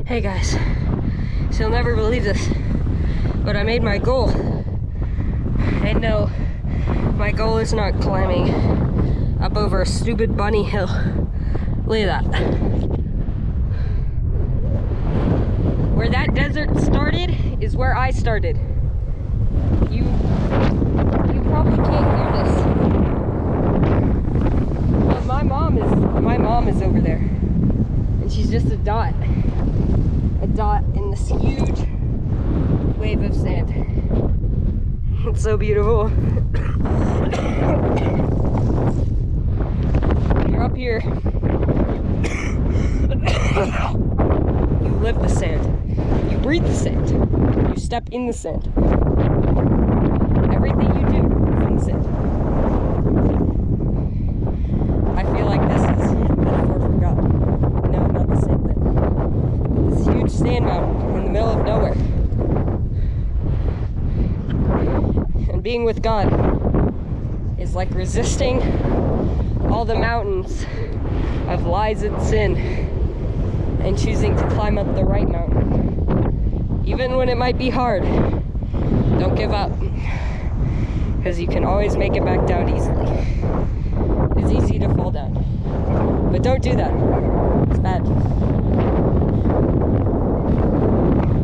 Hey guys, so you'll never believe this, but I made my goal. And no, my goal is not climbing up over a stupid bunny hill. Look at that. Where that desert started is where I started. You probably can't hear this, but my mom is over there, and she's just a dot in this huge wave of sand. It's so beautiful. When you're up here, you live the sand, you breathe the sand, you step in the sand. Everything you do is in the sand. I feel like this is a metaphor for God. No, not the same thing. This huge sand mountain in the middle of nowhere. And being with God is like resisting all the mountains of lies and sin and choosing to climb up the right mountain. Even when it might be hard, don't give up, because you can always make it back down easily. It's easy to fall down, but don't do that. It's bad.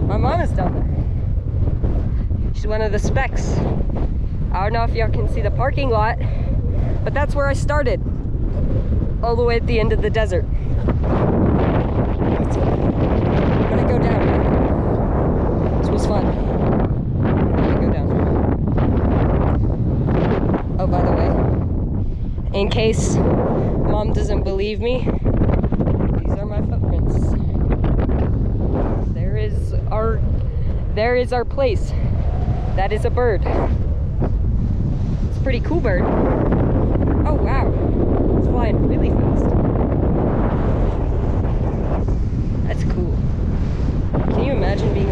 My mom is down there. She's one of the specks. I don't know if y'all can see the parking lot, but that's where I started, all the way at the end of the desert. I'm gonna go down. This was fun. I'm gonna go down. Oh, by the way, in case Mom doesn't believe me, these are my footprints. There is our place. That is a bird. It's a pretty cool bird. Oh wow, it's flying really fast. That's cool. Can you imagine being